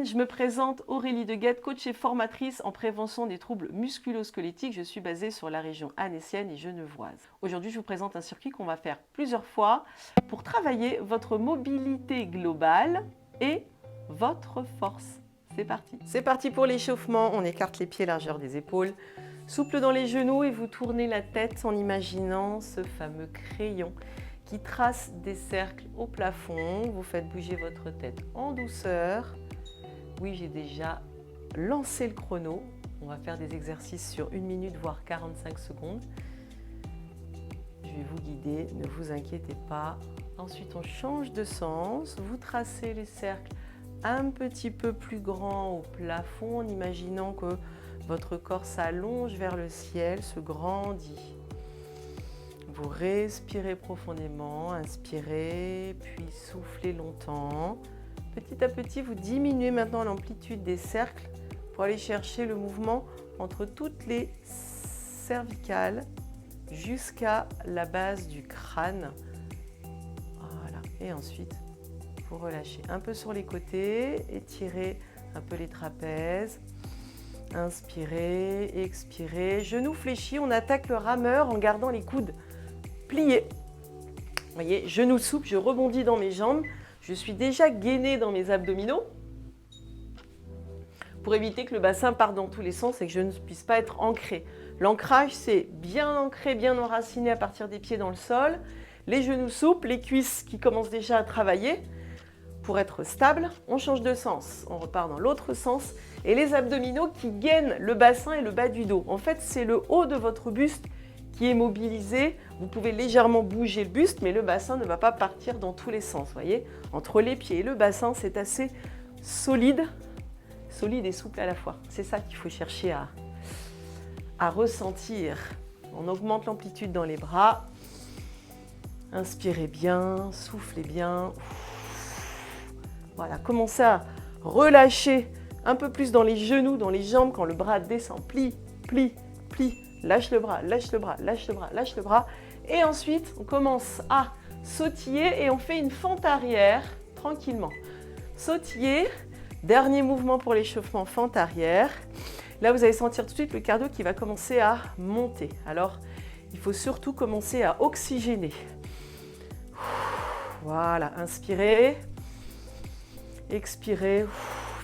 Je me présente Aurélie Deguette, coach et formatrice en prévention des troubles musculo-squelettiques. Je suis basée sur la région annécienne et genevoise. Aujourd'hui, je vous présente un circuit qu'on va faire plusieurs fois pour travailler votre mobilité globale et votre force. C'est parti. C'est parti pour l'échauffement. On écarte les pieds, largeur des épaules. Souple dans les genoux et vous tournez la tête en imaginant ce fameux crayon qui trace des cercles au plafond. Vous faites bouger votre tête en douceur. Oui, j'ai déjà lancé le chrono. On va faire des exercices sur 1 minute, voire 45 secondes. Je vais vous guider, ne vous inquiétez pas. Ensuite, on change de sens. Vous tracez les cercles un petit peu plus grands au plafond en imaginant que votre corps s'allonge vers le ciel, se grandit. Vous respirez profondément, inspirez, puis soufflez longtemps. Petit à petit, vous diminuez maintenant l'amplitude des cercles pour aller chercher le mouvement entre toutes les cervicales jusqu'à la base du crâne. Voilà. Et ensuite, vous relâchez un peu sur les côtés, étirez un peu les trapèzes. Inspirez, expirez. Genoux fléchis, on attaque le rameur en gardant les coudes pliés. Vous voyez, genoux souples, je rebondis dans mes jambes. Je suis déjà gainée dans mes abdominaux pour éviter que le bassin parte dans tous les sens et que je ne puisse pas être ancrée. L'ancrage, c'est bien ancré, bien enraciné à partir des pieds dans le sol. Les genoux souples, les cuisses qui commencent déjà à travailler. Pour être stable, on change de sens. On repart dans l'autre sens. Et les abdominaux qui gainent le bassin et le bas du dos. En fait, c'est le haut de votre buste qui est mobilisé. Vous pouvez légèrement bouger le buste, mais le bassin ne va pas partir dans tous les sens. Voyez, entre les pieds et le bassin, c'est assez solide et souple à la fois. C'est ça qu'il faut chercher à ressentir. On augmente l'amplitude dans les bras. Inspirez bien, soufflez bien. Voilà, commencez à relâcher un peu plus dans les genoux, dans les jambes, quand le bras descend. Plie, plie, plie. Lâche le bras, lâche le bras, lâche le bras, lâche le bras. Et ensuite, on commence à sautiller et on fait une fente arrière tranquillement. Sautiller, dernier mouvement pour l'échauffement, fente arrière. Là, vous allez sentir tout de suite le cardio qui va commencer à monter. Alors, il faut surtout commencer à oxygéner. Voilà, inspirez, expirez,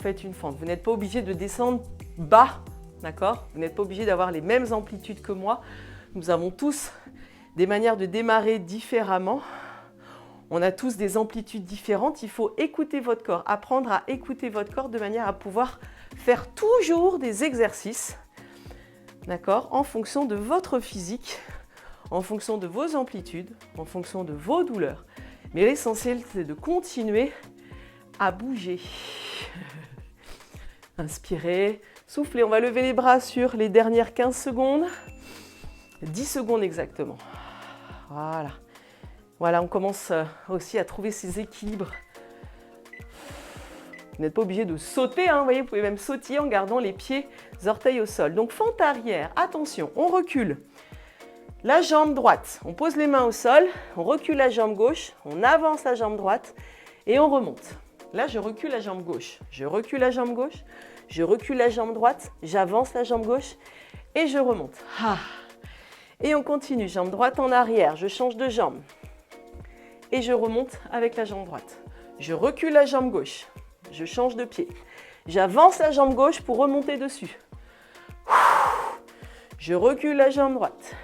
faites une fente. Vous n'êtes pas obligé de descendre bas. D'accord? Vous n'êtes pas obligé d'avoir les mêmes amplitudes que moi. Nous avons tous des manières de démarrer différemment. On a tous des amplitudes différentes. Il faut écouter votre corps, apprendre à écouter votre corps de manière à pouvoir faire toujours des exercices, d'accord, en fonction de votre physique, en fonction de vos amplitudes, en fonction de vos douleurs. Mais l'essentiel, c'est de continuer à bouger. Inspirez. Soufflez, on va lever les bras sur les dernières 15 secondes, 10 secondes exactement. Voilà. Voilà, on commence aussi à trouver ces équilibres. Vous n'êtes pas obligé de sauter, hein, vous voyez, vous pouvez même sautiller en gardant les pieds, les orteils au sol. Donc fente arrière, attention, on recule. La jambe droite, on pose les mains au sol, on recule la jambe gauche, on avance la jambe droite et on remonte. Là, je recule la jambe gauche, je recule la jambe gauche. Je recule la jambe droite, j'avance la jambe gauche et je remonte. Et on continue, jambe droite en arrière, je change de jambe. Et je remonte avec la jambe droite. Je recule la jambe gauche, je change de pied. J'avance la jambe gauche pour remonter dessus. Je recule la jambe droite.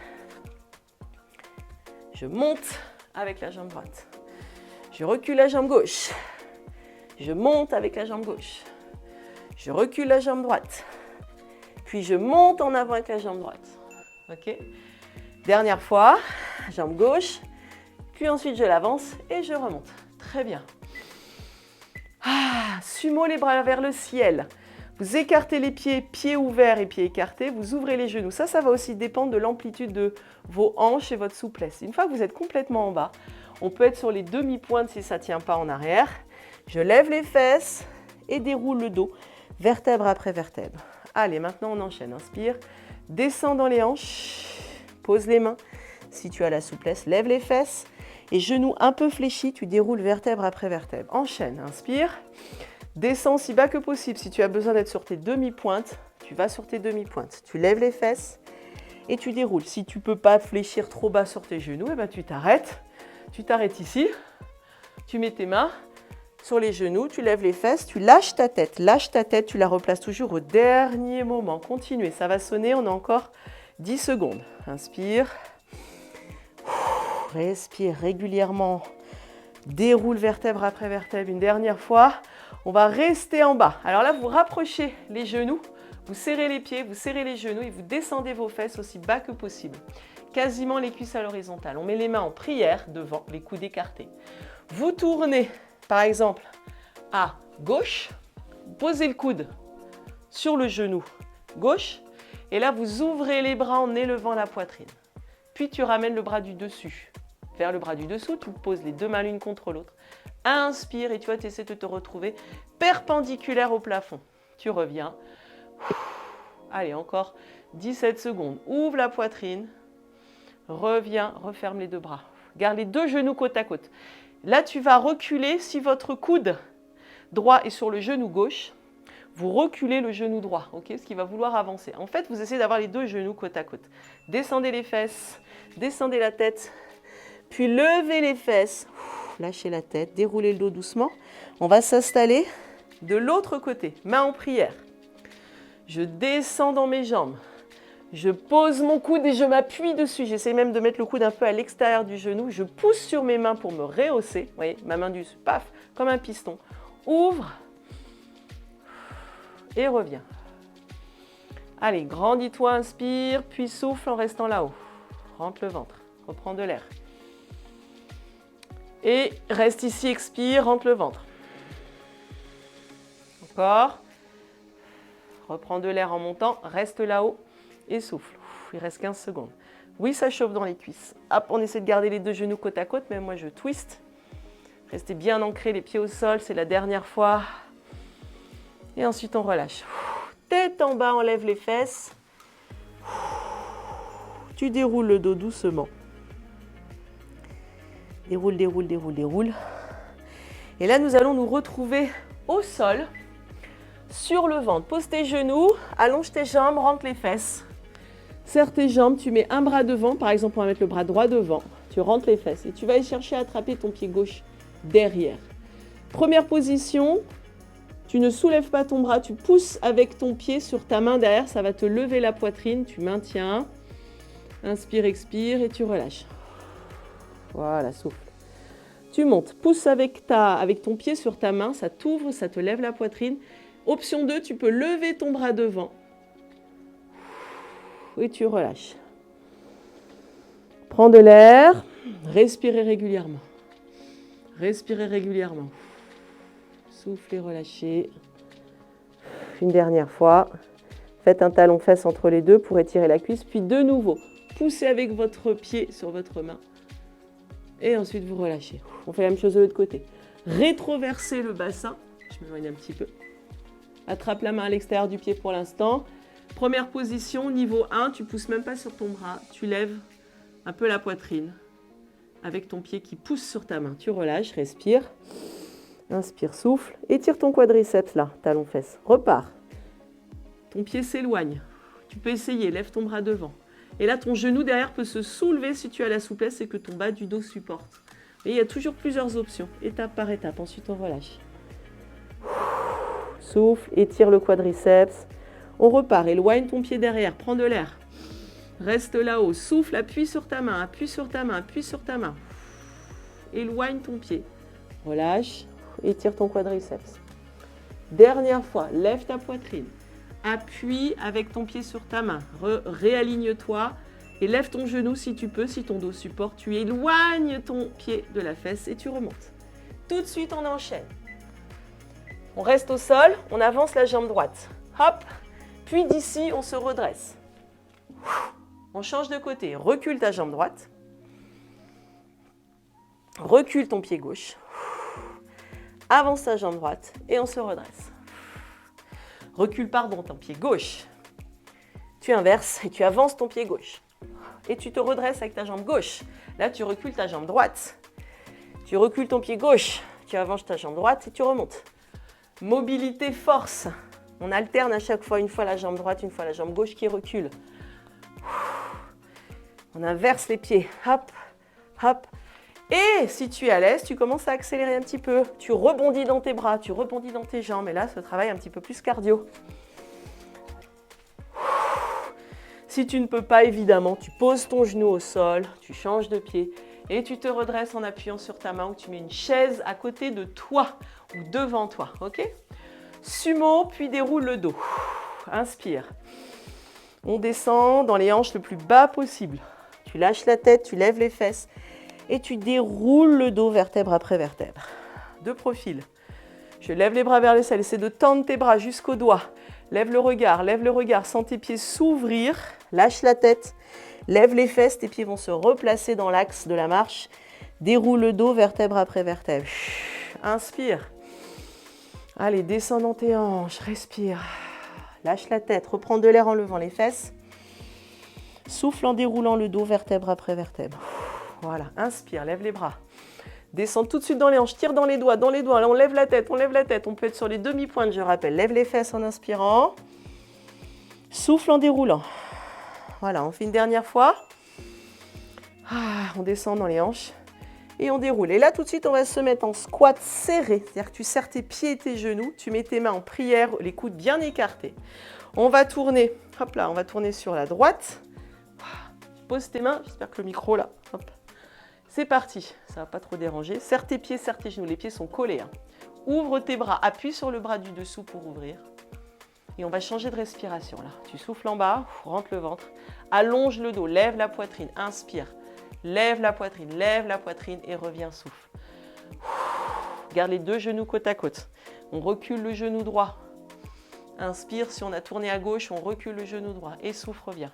Je monte avec la jambe droite. Je recule la jambe gauche. Je monte avec la jambe gauche. Je recule la jambe droite, puis je monte en avant avec la jambe droite. Ok? Dernière fois, jambe gauche, puis ensuite je l'avance et je remonte. Très bien. Sumo les bras vers le ciel. Vous écartez les pieds, pieds ouverts et pieds écartés. Vous ouvrez les genoux. Ça va aussi dépendre de l'amplitude de vos hanches et votre souplesse. Une fois que vous êtes complètement en bas, on peut être sur les demi-pointes si ça ne tient pas en arrière. Je lève les fesses et déroule le dos. Vertèbre après vertèbre. Allez, maintenant on enchaîne. Inspire, descends dans les hanches, pose les mains. Si tu as la souplesse, lève les fesses et genoux un peu fléchis, tu déroules vertèbre après vertèbre. Enchaîne, inspire, Descends aussi bas que possible. Si tu as besoin d'être sur tes demi-pointes, tu vas sur tes demi-pointes. Tu lèves les fesses et tu déroules. Si tu ne peux pas fléchir trop bas sur tes genoux, eh ben tu t'arrêtes. Tu t'arrêtes ici. Tu mets tes mains sur les genoux, tu lèves les fesses, tu lâches ta tête, tu la replaces toujours au dernier moment. Continuez, ça va sonner, on a encore 10 secondes. Inspire, respire régulièrement, déroule vertèbre après vertèbre une dernière fois. On va rester en bas. Alors là, vous rapprochez les genoux, vous serrez les pieds, vous serrez les genoux et vous descendez vos fesses aussi bas que possible. Quasiment les cuisses à l'horizontale. On met les mains en prière devant, les coudes écartés. Vous tournez, par exemple, à gauche, posez le coude sur le genou gauche et là, vous ouvrez les bras en élevant la poitrine. Puis, tu ramènes le bras du dessus vers le bras du dessous, tu poses les deux mains l'une contre l'autre. Inspire et tu vas essayer de te retrouver perpendiculaire au plafond. Tu reviens. Allez, encore 17 secondes. Ouvre la poitrine. Reviens, referme les deux bras. Garde les deux genoux côte à côte. Là, tu vas reculer. Si votre coude droit est sur le genou gauche, vous reculez le genou droit, okay, ce qui va vouloir avancer. En fait, vous essayez d'avoir les deux genoux côte à côte. Descendez les fesses, descendez la tête, puis levez les fesses. Lâchez la tête, déroulez le dos doucement. On va s'installer de l'autre côté, main en prière. Je descends dans mes jambes. Je pose mon coude et je m'appuie dessus. J'essaie même de mettre le coude un peu à l'extérieur du genou. Je pousse sur mes mains pour me rehausser. Vous voyez, ma main du dessus, paf, comme un piston. Ouvre et reviens. Allez, grandis-toi, inspire, puis souffle en restant là-haut. Rentre le ventre, reprends de l'air. Et reste ici, expire, rentre le ventre. Encore. Reprends de l'air en montant, reste là-haut et souffle. Il reste 15 secondes. Oui, ça chauffe dans les cuisses. Hop, on essaie de garder les deux genoux côte à côte, mais moi je twist. Restez bien ancrés, les pieds au sol, c'est la dernière fois. Et ensuite on relâche. Tête en bas, on lève les fesses. Tu déroules le dos doucement. Déroule, déroule, déroule, déroule. Et là, nous allons nous retrouver au sol, sur le ventre. Pose tes genoux, allonge tes jambes, rentre les fesses. Serre tes jambes, tu mets un bras devant. Par exemple, on va mettre le bras droit devant. Tu rentres les fesses et tu vas aller chercher à attraper ton pied gauche derrière. Première position, tu ne soulèves pas ton bras, tu pousses avec ton pied sur ta main derrière. Ça va te lever la poitrine, tu maintiens. Inspire, expire et tu relâches. Voilà, souffle. Tu montes, pousse avec ton pied sur ta main, ça t'ouvre, ça te lève la poitrine. Option 2, tu peux lever ton bras devant. Et tu relâches. Prends de l'air, respirez régulièrement. Respirez régulièrement. Soufflez, relâchez. Une dernière fois. Faites un talon-fesse entre les deux pour étirer la cuisse. Puis de nouveau, poussez avec votre pied sur votre main. Et ensuite, vous relâchez. On fait la même chose de l'autre côté. Rétroversez le bassin. Je m'éloigne un petit peu. Attrape la main à l'extérieur du pied pour l'instant. Première position, niveau 1, tu ne pousses même pas sur ton bras. Tu lèves un peu la poitrine avec ton pied qui pousse sur ta main. Tu relâches, respire. Inspire, souffle. Étire ton quadriceps là, talon-fesse. Repars. Ton pied s'éloigne. Tu peux essayer, lève ton bras devant. Et là, ton genou derrière peut se soulever si tu as la souplesse et que ton bas du dos supporte. Et il y a toujours plusieurs options, étape par étape. Ensuite, on relâche. Souffle, étire le quadriceps. On repart, éloigne ton pied derrière, prends de l'air. Reste là-haut, souffle, appuie sur ta main, appuie sur ta main, appuie sur ta main. Éloigne ton pied. Relâche, étire ton quadriceps. Dernière fois, lève ta poitrine. Appuie avec ton pied sur ta main. Réaligne-toi et lève ton genou si tu peux, si ton dos supporte. Tu éloignes ton pied de la fesse et tu remontes. Tout de suite, on enchaîne. On reste au sol, on avance la jambe droite. Hop, puis d'ici, on se redresse. On change de côté. Recule ta jambe droite. Recule ton pied gauche. Avance ta jambe droite et on se redresse. Recule, ton pied gauche. Tu inverses et tu avances ton pied gauche. Et tu te redresses avec ta jambe gauche. Là, tu recules ta jambe droite. Tu recules ton pied gauche. Tu avances ta jambe droite et tu remontes. Mobilité, force. On alterne à chaque fois, une fois la jambe droite, une fois la jambe gauche qui recule. On inverse les pieds. Hop, hop. Et si tu es à l'aise, tu commences à accélérer un petit peu. Tu rebondis dans tes bras, tu rebondis dans tes jambes. Et là, ce travail un petit peu plus cardio. Si tu ne peux pas, évidemment, tu poses ton genou au sol, tu changes de pied et tu te redresses en appuyant sur ta main ou tu mets une chaise à côté de toi ou devant toi. Ok? Sumo, puis déroule le dos. Inspire. On descend dans les hanches le plus bas possible. Tu lâches la tête, tu lèves les fesses et tu déroules le dos vertèbre après vertèbre. De profil. Je lève les bras vers le ciel. Essaie de tendre tes bras jusqu'aux doigts. Lève le regard. Sens tes pieds s'ouvrir. Lâche la tête. Lève les fesses. Tes pieds vont se replacer dans l'axe de la marche. Déroule le dos vertèbre après vertèbre. Inspire. Allez, descends dans tes hanches. Respire. Lâche la tête. Reprends de l'air en levant les fesses. Souffle en déroulant le dos vertèbre après vertèbre. Voilà. Inspire. Lève les bras. Descends tout de suite dans les hanches, tire dans les doigts. Là, on lève la tête. On peut être sur les demi-pointes, je rappelle. Lève les fesses en inspirant. Souffle en déroulant. Voilà, on fait une dernière fois. On descend dans les hanches et on déroule. Et là, tout de suite, on va se mettre en squat serré. C'est-à-dire que tu serres tes pieds et tes genoux. Tu mets tes mains en prière, les coudes bien écartés. On va tourner, hop là, on va tourner sur la droite. Pose tes mains, j'espère que le micro là, hop. C'est parti, ça ne va pas trop déranger. Serre tes pieds, serre tes genoux, les pieds sont collés. Ouvre tes bras, appuie sur le bras du dessous pour ouvrir. Et on va changer de respiration là. Tu souffles en bas, rentre le ventre. Allonge le dos, lève la poitrine, inspire. Lève la poitrine et reviens, souffle. Garde les deux genoux côte à côte. On recule le genou droit. Inspire, si on a tourné à gauche, on recule le genou droit. Et souffle, reviens.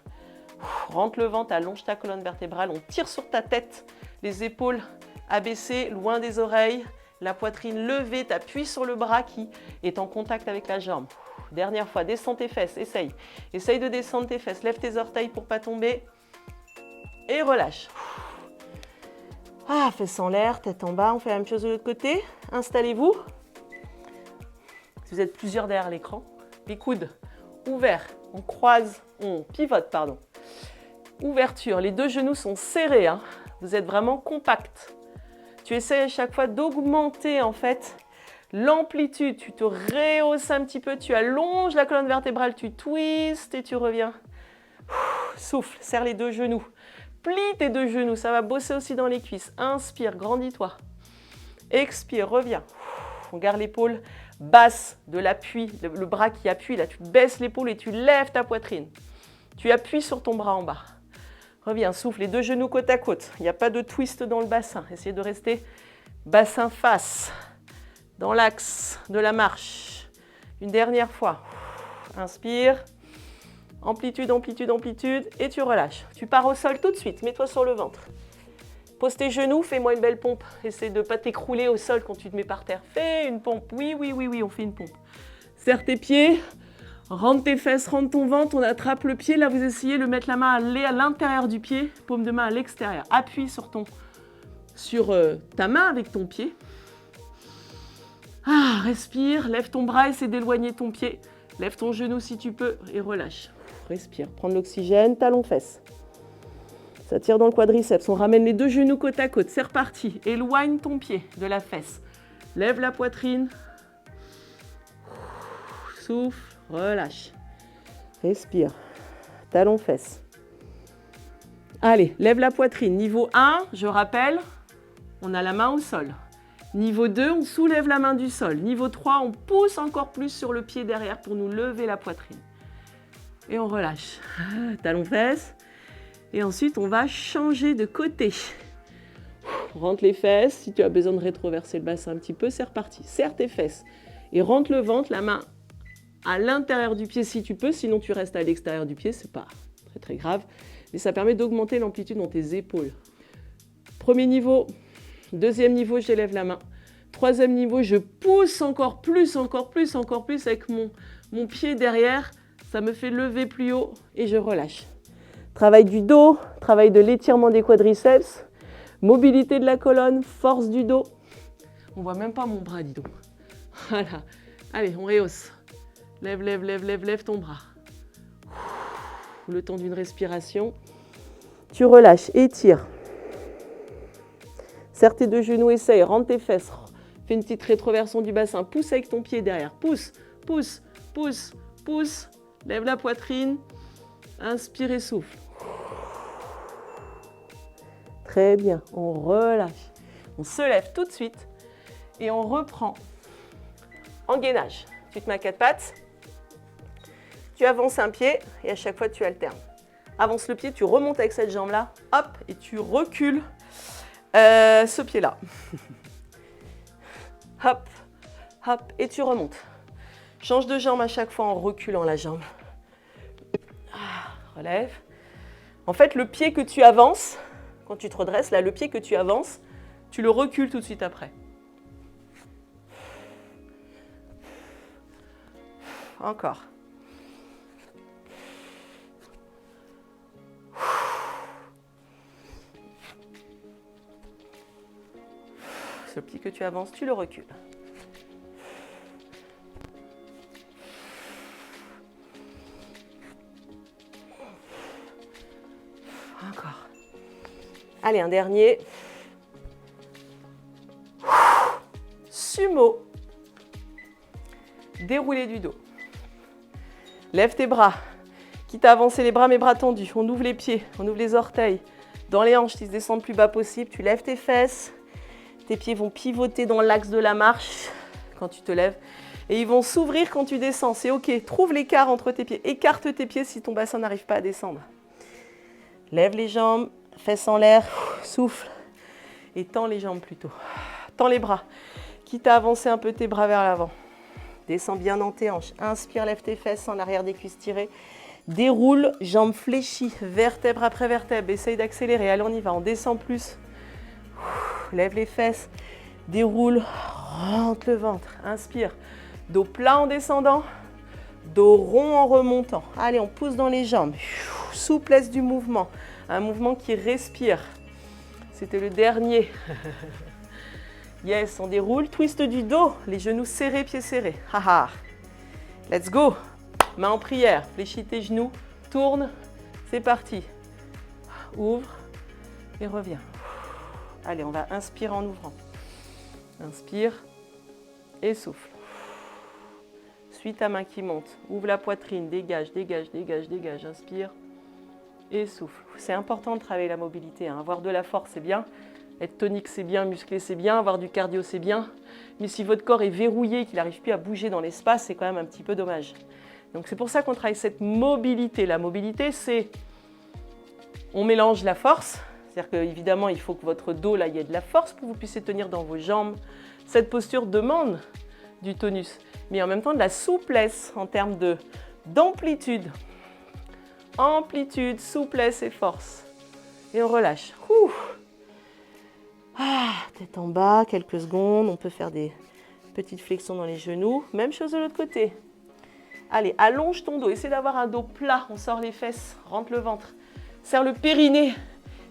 Rentre le ventre, allonge ta colonne vertébrale, on tire sur ta tête. Les épaules abaissées, loin des oreilles, la poitrine levée, tu appuies sur le bras qui est en contact avec la jambe. Dernière fois, descends tes fesses, essaye. Essaye de descendre tes fesses, lève tes orteils pour ne pas tomber. Et relâche. Fesses en l'air, tête en bas, on fait la même chose de l'autre côté. Installez-vous. Si vous êtes plusieurs derrière l'écran, les coudes ouverts, on croise, on pivote, pardon. Ouverture, les deux genoux sont serrés, Vous êtes vraiment compact. Tu essaies à chaque fois d'augmenter en fait l'amplitude. Tu te rehausses un petit peu, tu allonges la colonne vertébrale, tu twistes et tu reviens. Souffle, serre les deux genoux. Plie tes deux genoux, ça va bosser aussi dans les cuisses. Inspire, grandis-toi. Expire, reviens. On garde l'épaule basse de l'appui, le bras qui appuie. Là, tu baisses l'épaule et tu lèves ta poitrine. Tu appuies sur ton bras en bas. Reviens, souffle, les deux genoux côte à côte. Il n'y a pas de twist dans le bassin. Essayez de rester bassin face, dans l'axe de la marche. Une dernière fois. Inspire. Amplitude, amplitude, amplitude. Et tu relâches. Tu pars au sol tout de suite. Mets-toi sur le ventre. Pose tes genoux, fais-moi une belle pompe. Essaie de ne pas t'écrouler au sol quand tu te mets par terre. Fais une pompe. Oui, on fait une pompe. Serre tes pieds. Rentre tes fesses, rentre ton ventre, on attrape le pied. Là, vous essayez de mettre la main à l'intérieur du pied, paume de main à l'extérieur. Appuie sur ta main avec ton pied. Respire, lève ton bras, essaie d'éloigner ton pied. Lève ton genou si tu peux et relâche. Respire, prends de l'oxygène, talons fesses. Ça tire dans le quadriceps. On ramène les deux genoux côte à côte. C'est reparti. Éloigne ton pied de la fesse. Lève la poitrine. Souffle. Relâche. Respire. Talons fesses. Allez, lève la poitrine. Niveau 1, je rappelle, on a la main au sol. Niveau 2, on soulève la main du sol. Niveau 3, on pousse encore plus sur le pied derrière pour nous lever la poitrine. Et on relâche. Talons fesses. Et ensuite, on va changer de côté. Rentre les fesses. Si tu as besoin de rétroverser le bassin un petit peu, c'est reparti. Serre tes fesses. Et rentre le ventre, la main à l'intérieur du pied si tu peux, sinon tu restes à l'extérieur du pied, c'est pas très grave, mais ça permet d'augmenter l'amplitude dans tes épaules. Premier niveau, deuxième niveau, j'élève la main. Troisième niveau, je pousse encore plus avec mon pied derrière, ça me fait lever plus haut et je relâche. Travail du dos, travail de l'étirement des quadriceps, mobilité de la colonne, force du dos. On voit même pas mon bras, dis donc. Voilà. Allez, on rehausse. Lève, lève, lève, lève, lève ton bras. Le temps d'une respiration. Tu relâches, étire. Serre tes deux genoux, essaye, rentre tes fesses. Fais une petite rétroversion du bassin. Pousse avec ton pied derrière. Pousse, pousse, pousse, pousse. Lève la poitrine. Inspire et souffle. Très bien, on relâche. On se lève tout de suite et on reprend en gainage. Tu te mets à quatre pattes. Tu avances un pied et à chaque fois tu alternes. Avance le pied, tu remontes avec cette jambe-là, hop, et tu recules ce pied-là. Hop, hop, et tu remontes. Change de jambe à chaque fois en reculant la jambe. Relève. En fait, le pied que tu avances, quand tu te redresses, là, le pied que tu avances, tu le recules tout de suite après. Encore. Ce pied que tu avances, tu le recules. Encore. Allez, un dernier. Sumo. Déroulé du dos. Lève tes bras. Quitte à avancer les bras, mes bras tendus. On ouvre les pieds, on ouvre les orteils. Dans les hanches, ils se descendent le plus bas possible. Tu lèves tes fesses. Tes pieds vont pivoter dans l'axe de la marche quand tu te lèves. Et ils vont s'ouvrir quand tu descends. C'est OK. Trouve l'écart entre tes pieds. Écarte tes pieds si ton bassin n'arrive pas à descendre. Lève les jambes, fesses en l'air, souffle. Et tends les jambes plutôt. Tends les bras. Quitte à avancer un peu tes bras vers l'avant. Descends bien dans tes hanches. Inspire, lève tes fesses en arrière des cuisses tirées. Déroule, jambes fléchies, vertèbre après vertèbre. Essaye d'accélérer. Allez, on y va. On descend plus. Lève les fesses, déroule, rentre le ventre, inspire. Dos plat en descendant, dos rond en remontant. Allez, on pousse dans les jambes. Souplesse du mouvement, un mouvement qui respire. C'était le dernier. Yes, on déroule, twist du dos, les genoux serrés, pieds serrés. Haha. Let's go. Main en prière, fléchis tes genoux, tourne, c'est parti. Ouvre et reviens. Allez, on va inspirer en ouvrant. Inspire et souffle. Suis ta main qui monte. Ouvre la poitrine, dégage, dégage, dégage, dégage. Inspire et souffle. C'est important de travailler la mobilité. Avoir de la force, c'est bien. Être tonique, c'est bien. Musclé, c'est bien. Avoir du cardio, c'est bien. Mais si votre corps est verrouillé, qu'il n'arrive plus à bouger dans l'espace, c'est quand même un petit peu dommage. Donc c'est pour ça qu'on travaille cette mobilité. La mobilité, c'est... On mélange la force. C'est-à-dire qu'évidemment, il faut que votre dos, là, il y ait de la force pour que vous puissiez tenir dans vos jambes. Cette posture demande du tonus, mais en même temps de la souplesse en termes d'amplitude. Amplitude, souplesse et force. Et on relâche. Tête en bas, quelques secondes. On peut faire des petites flexions dans les genoux. Même chose de l'autre côté. Allez, allonge ton dos. Essaie d'avoir un dos plat. On sort les fesses, rentre le ventre. Serre le périnée.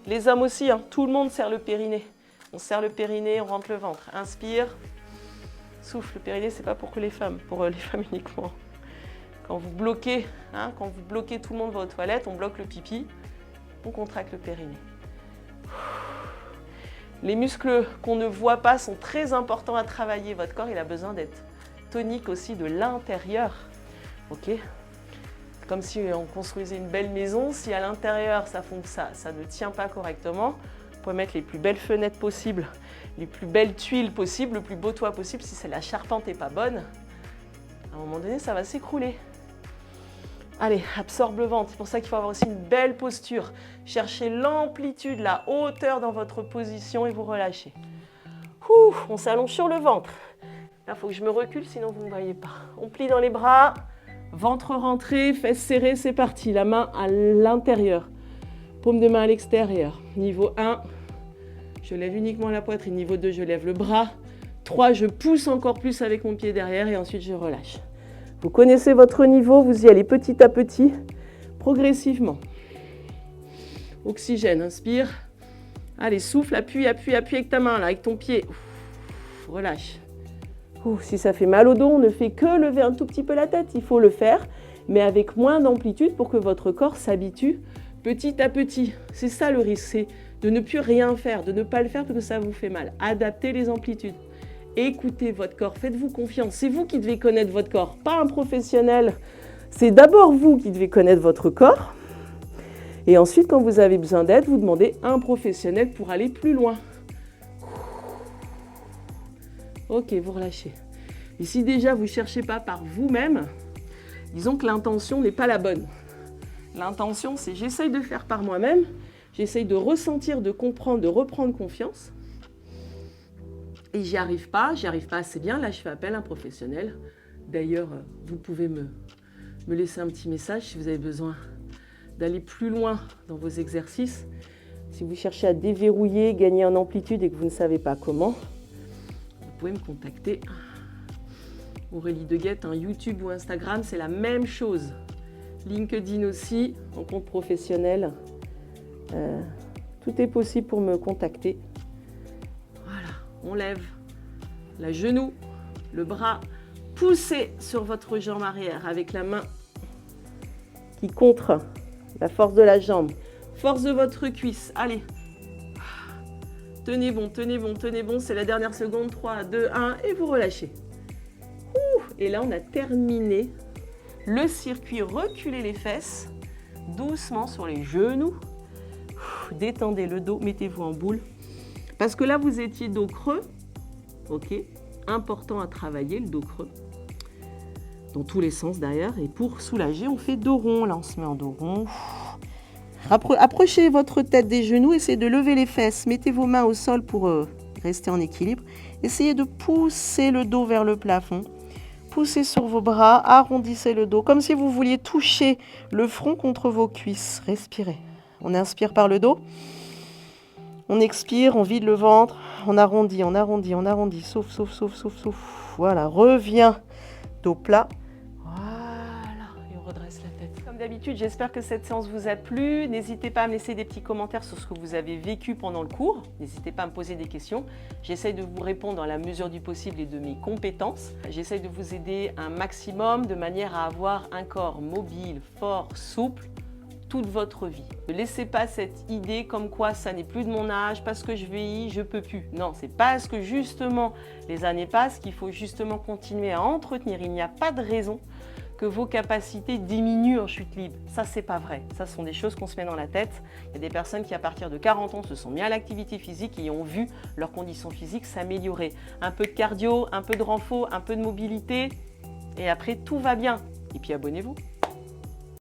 Les hommes aussi, hein, tout le monde serre le périnée. On serre le périnée, on rentre le ventre. Inspire, souffle. Le périnée, c'est pas pour que les femmes, pour les femmes uniquement. Quand vous bloquez, tout le monde va aux toilettes, on bloque le pipi, on contracte le périnée. Les muscles qu'on ne voit pas sont très importants à travailler. Votre corps, il a besoin d'être tonique aussi de l'intérieur. Ok ? Comme si on construisait une belle maison, si à l'intérieur ça ne tient pas correctement, vous pouvez mettre les plus belles fenêtres possibles, les plus belles tuiles possibles, le plus beau toit possible. Si la charpente n'est pas bonne, à un moment donné, ça va s'écrouler. Allez, absorbe le ventre. C'est pour ça qu'il faut avoir aussi une belle posture. Cherchez l'amplitude, la hauteur dans votre position et vous relâchez. On s'allonge sur le ventre. Là, il faut que je me recule, sinon vous ne me voyez pas. On plie dans les bras. Ventre rentré, fesses serrées, c'est parti. La main à l'intérieur. Paume de main à l'extérieur. Niveau 1, je lève uniquement la poitrine. Niveau 2, je lève le bras. 3, je pousse encore plus avec mon pied derrière et ensuite je relâche. Vous connaissez votre niveau, vous y allez petit à petit, progressivement. Oxygène, inspire. Allez, souffle, appuie, appuie, appuie avec ta main, là, avec ton pied. Relâche. Si ça fait mal au dos, on ne fait que lever un tout petit peu la tête. Il faut le faire, mais avec moins d'amplitude pour que votre corps s'habitue petit à petit. C'est ça le risque, c'est de ne plus rien faire, de ne pas le faire parce que ça vous fait mal. Adaptez les amplitudes. Écoutez votre corps, faites-vous confiance. C'est vous qui devez connaître votre corps, pas un professionnel. C'est d'abord vous qui devez connaître votre corps. Et ensuite, quand vous avez besoin d'aide, vous demandez un professionnel pour aller plus loin. Ok, vous relâchez. Et si déjà vous ne cherchez pas par vous-même, disons que l'intention n'est pas la bonne. L'intention, c'est j'essaye de faire par moi-même, j'essaye de ressentir, de comprendre, de reprendre confiance. Et j'y arrive pas assez bien, là je fais appel à un professionnel. D'ailleurs, vous pouvez me laisser un petit message si vous avez besoin d'aller plus loin dans vos exercices. Si vous cherchez à déverrouiller, gagner en amplitude et que vous ne savez pas comment, vous pouvez me contacter. Aurélie Deguette, YouTube ou Instagram, c'est la même chose. LinkedIn aussi, en compte professionnel. Tout est possible pour me contacter. Voilà, on lève la genou, le bras, poussez sur votre jambe arrière avec la main qui contre la force de la jambe, force de votre cuisse. Allez, tenez bon, tenez bon, tenez bon, c'est la dernière seconde. 3, 2, 1 et vous relâchez. Et là, on a terminé le circuit. Reculez les fesses doucement sur les genoux. Détendez le dos, mettez-vous en boule. Parce que là, vous étiez dos creux. Ok, important à travailler, le dos creux. Dans tous les sens d'ailleurs. Et pour soulager, on fait dos rond. Là, on se met en dos rond. Approchez votre tête des genoux. Essayez de lever les fesses. Mettez vos mains au sol pour rester en équilibre. Essayez de pousser le dos vers le plafond. Poussez sur vos bras, arrondissez le dos, comme si vous vouliez toucher le front contre vos cuisses. Respirez. On inspire par le dos. On expire, on vide le ventre. On arrondit, on arrondit, on arrondit. Souffle, souffle, souffle, souffle, souffle. Voilà, reviens. Dos plat. Voilà, et on redresse la tête. Comme d'habitude, j'espère que cette séance vous a plu. N'hésitez pas à me laisser des petits commentaires sur ce que vous avez vécu pendant le cours. N'hésitez pas à me poser des questions. J'essaye de vous répondre dans la mesure du possible et de mes compétences. J'essaye de vous aider un maximum de manière à avoir un corps mobile, fort, souple, toute votre vie. Ne laissez pas cette idée comme quoi ça n'est plus de mon âge, parce que je vieillis, je peux plus. Non, c'est parce que justement les années passent qu'il faut justement continuer à entretenir. Il n'y a pas de raison que vos capacités diminuent en chute libre. Ça, c'est pas vrai. Ça, ce sont des choses qu'on se met dans la tête. Il y a des personnes qui, à partir de 40 ans, se sont mis à l'activité physique et ont vu leurs conditions physiques s'améliorer. Un peu de cardio, un peu de renfort, un peu de mobilité, et après, tout va bien. Et puis, abonnez-vous.